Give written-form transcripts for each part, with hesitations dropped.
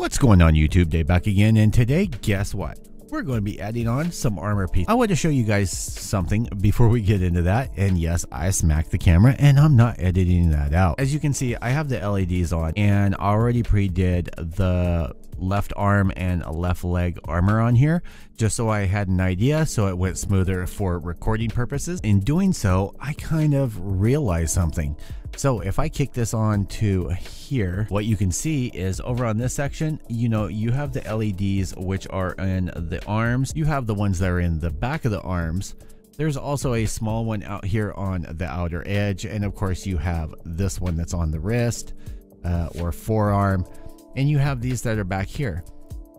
What's going on YouTube? Day back again, and today, guess what? We're going to be adding on some armor piece. I want to show you guys something before we get into that, and yes, I smacked the camera and I'm not editing that out. As you can see, I have the LEDs on and I already pre-did the left arm and left leg armor on here just so I had an idea, so it went smoother for recording purposes. In doing so, I kind of realized something. So if I kick this on to here, what you can see is over on this section, you have the LEDs which are in the arms. You have the ones that are in the back of the arms. There's also a small one out here on the outer edge. And of course you have this one that's on the wrist or forearm. And you have these that are back here.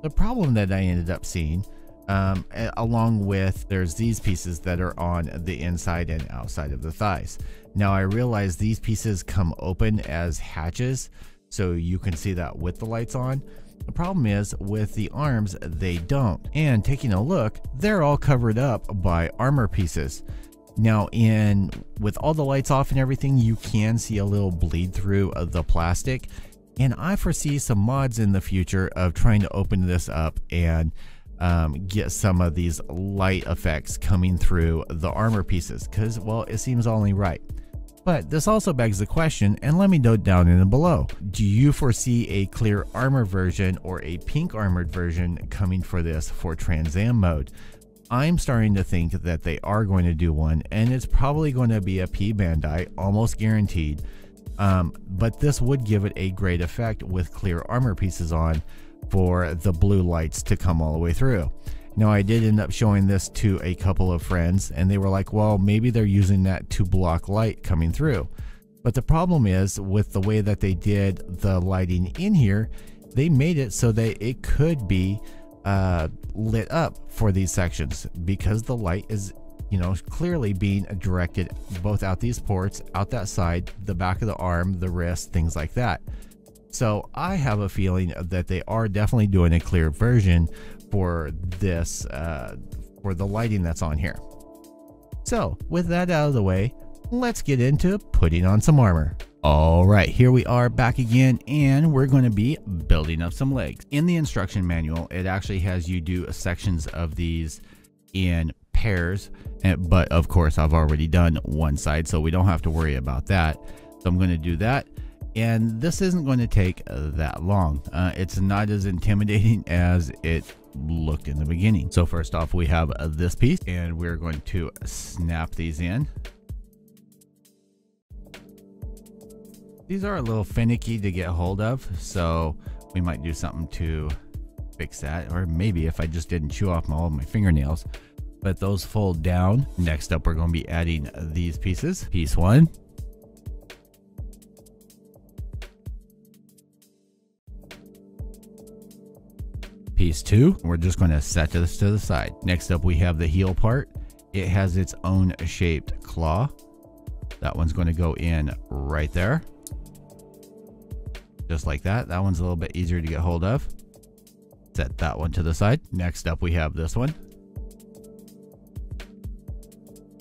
The problem that I ended up seeing, along with there's these pieces that are on the inside and outside of the thighs. Now I realize these pieces come open as hatches, so you can see that with the lights on. The problem is with the arms, they don't. And taking a look, they're all covered up by armor pieces. Now with all the lights off and everything, you can see a little bleed through the plastic. And I foresee some mods in the future of trying to open this up and get some of these light effects coming through the armor pieces, because, well, it seems only right. But this also begs the question, and let me know down in the below, do you foresee a clear armor version or a pink armored version coming for this for Trans Am mode? I'm starting to think that they are going to do one, and it's probably going to be a P Bandai, almost guaranteed. But this would give it a great effect with clear armor pieces on for the blue lights to come all the way through. Now I did end up showing this to a couple of friends and they were like, well, maybe they're using that to block light coming through. But the problem is with the way that they did the lighting in here, they made it so that it could be lit up for these sections, because the light is clearly being directed both out these ports, out that side, the back of the arm, the wrist, things like that. So I have a feeling that they are definitely doing a clear version for this, for the lighting that's on here. So with that out of the way, let's get into putting on some armor. All right, here we are back again, and we're going to be building up some legs. In the instruction manual, it actually has you do sections of these in pairs, but of course I've already done one side, so we don't have to worry about that. So I'm going to do that, and this isn't going to take that long. It's not as intimidating as it looked in the beginning. So first off, we have this piece, and we're going to snap these in. These are a little finicky to get hold of, so we might do something to fix that, or maybe if I just didn't chew off all of my fingernails. But those fold down. Next up, we're going to be adding these pieces. Piece one. Piece two. We're just going to set this to the side. Next up, we have the heel part. It has its own shaped claw. That one's going to go in right there. Just like that. That one's a little bit easier to get hold of. Set that one to the side. Next up, we have this one.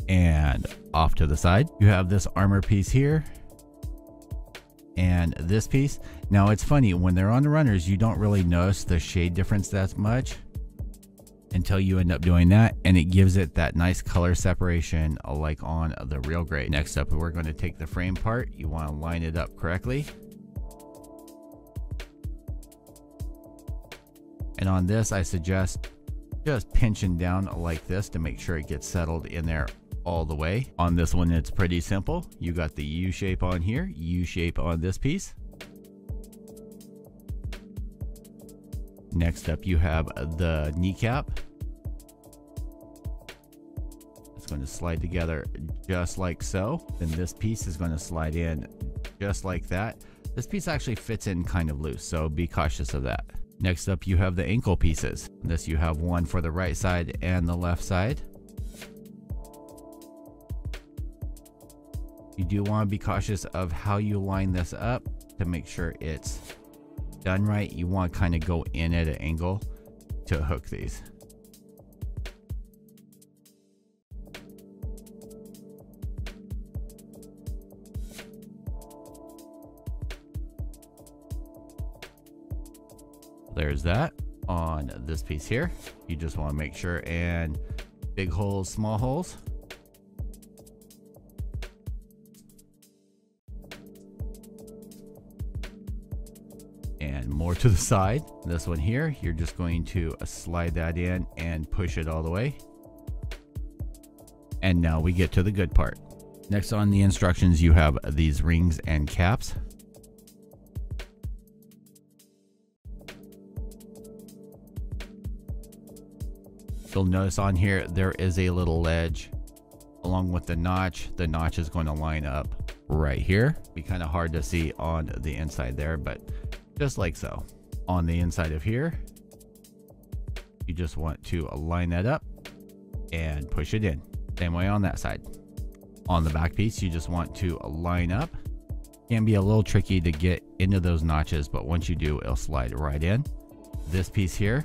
And off to the side, you have this armor piece here and this piece. Now it's funny, when they're on the runners, you don't really notice the shade difference that much until you end up doing that, and it gives it that nice color separation like on the real grade. Next up, we're going to take the frame part. You want to line it up correctly. And on this, I suggest just pinching down like this to make sure it gets settled in there all the way. On this one, it's pretty simple. You got the U shape on here, U shape on this piece. Next up, you have the kneecap. It's going to slide together just like so. Then this piece is going to slide in just like that. This piece actually fits in kind of loose, so be cautious of that. Next up, you have the ankle pieces. This, you have one for the right side and the left side. You do want to be cautious of how you line this up to make sure it's done right. You want to kind of go in at an angle to hook these. There's that. On this piece here, you just want to make sure, and big holes, small holes. And more to the side. This one here, you're just going to slide that in and push it all the way. And now we get to the good part. Next on the instructions, you have these rings and caps. You'll notice on here there is a little ledge along with the notch. The notch is going to line up right here. Be kind of hard to see on the inside there, but just like so. On the inside of here, you just want to line that up and push it in. Same way on that side. On the back piece, you just want to line up. Can be a little tricky to get into those notches, but once you do, it'll slide right in. This piece here,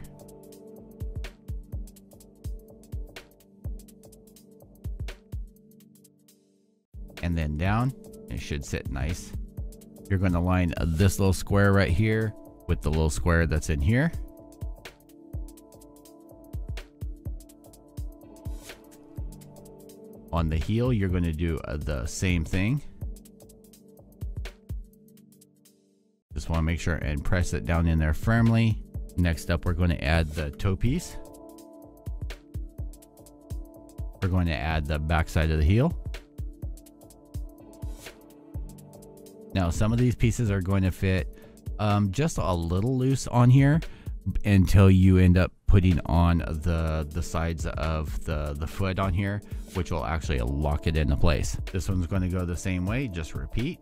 and then down, it should sit nice. You're going to line this little square right here with the little square that's in here. On the heel, you're going to do the same thing. Just want to make sure and press it down in there firmly. Next up, we're going to add the toe piece. We're going to add the back side of the heel. Now, some of these pieces are going to fit just a little loose on here until you end up putting on the sides of the foot on here, which will actually lock it into place. This one's going to go the same way, just repeat.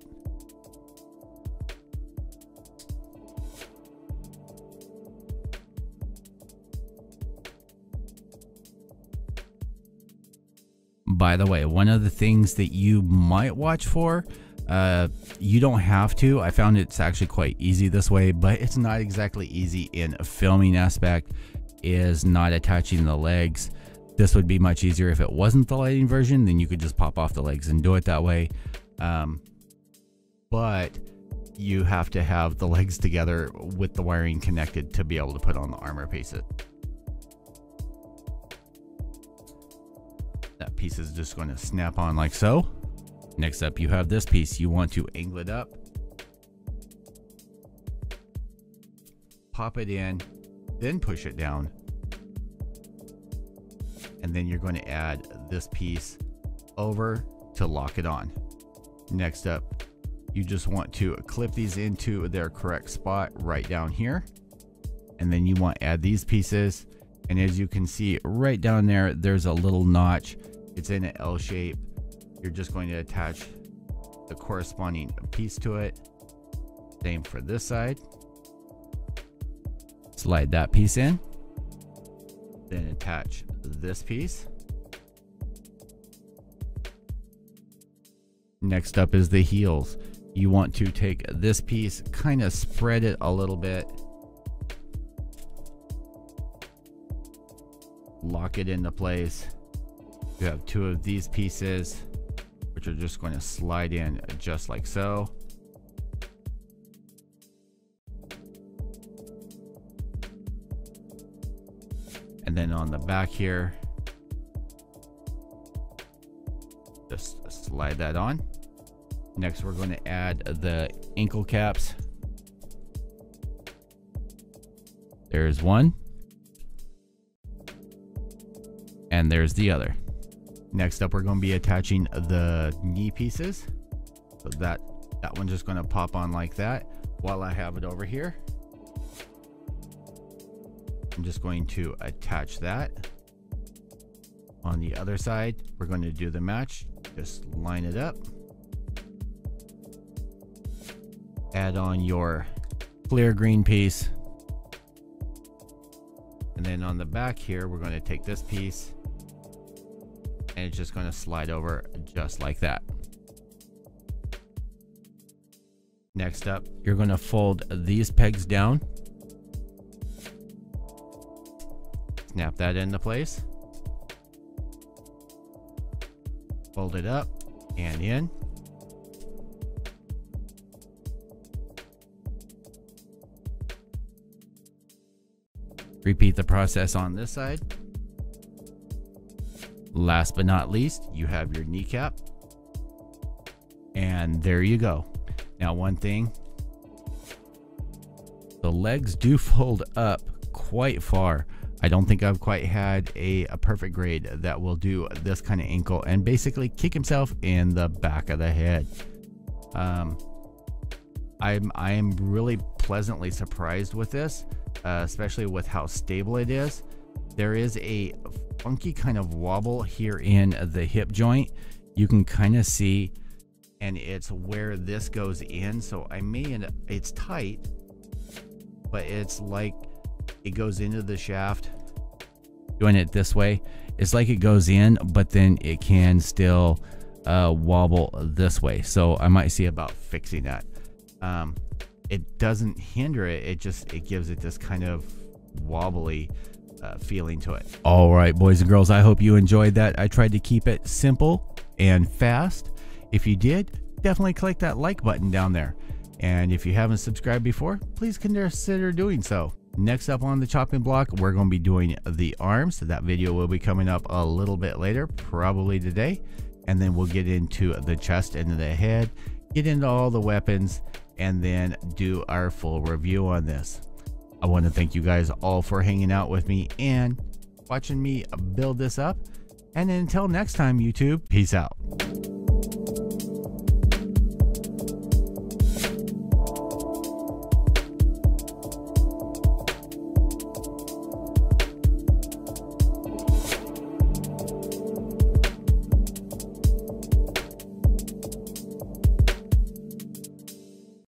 By the way, one of the things that you might watch for, you don't have to. I found it's actually quite easy this way, but it's not exactly easy in a filming aspect, is not attaching the legs. This would be much easier if it wasn't the lighting version, then you could just pop off the legs and do it that way. But you have to have the legs together with the wiring connected to be able to put on the armor pieces. That piece is just going to snap on like so. Next up, you have this piece. You want to angle it up, pop it in, then push it down, and then you're going to add this piece over to lock it on. Next up, you just want to clip these into their correct spot right down here, and then you want to add these pieces, and as you can see right down there, there's a little notch. It's in an L shape. You're just going to attach the corresponding piece to it. Same for this side. Slide that piece in, then attach this piece. Next up is the heels. You want to take this piece, kind of spread it a little bit, lock it into place. You have two of these pieces, which are just going to slide in just like so. And then on the back here, just slide that on. Next, we're going to add the ankle caps. There's one, and there's the other. Next up, we're going to be attaching the knee pieces. So that one's just going to pop on like that. While I have it over here, I'm just going to attach that. On the other side, we're going to do the match. Just line it up. Add on your clear green piece. And then on the back here, we're going to take this piece, and it's just going to slide over just like that. Next up, you're going to fold these pegs down. Snap that into place. Fold it up and in. Repeat the process on this side. Last but not least, you have your kneecap. And there you go. Now, one thing, the legs do fold up quite far. I don't think I've quite had a perfect grade that will do this kind of ankle and basically kick himself in the back of the head. I am really pleasantly surprised with this, especially with how stable it is. There is a funky kind of wobble here in the hip joint. You can kind of see, and it's where this goes in. So I may end up, it's tight, but it's like it goes into the shaft. Doing it this way, it's like it goes in, but then it can still wobble this way. So I might see about fixing that. It doesn't hinder it, it gives it this kind of wobbly feeling to it. All right, boys and girls, I hope you enjoyed that. I tried to keep it simple and fast. If you did, definitely click that like button down there. And if you haven't subscribed before, please consider doing so. Next up on the chopping block, we're going to be doing the arms. That video will be coming up a little bit later, probably today. And then we'll get into the chest and the head, get into all the weapons, and then do our full review on this. I want to thank you guys all for hanging out with me and watching me build this up. And until next time, YouTube, peace out.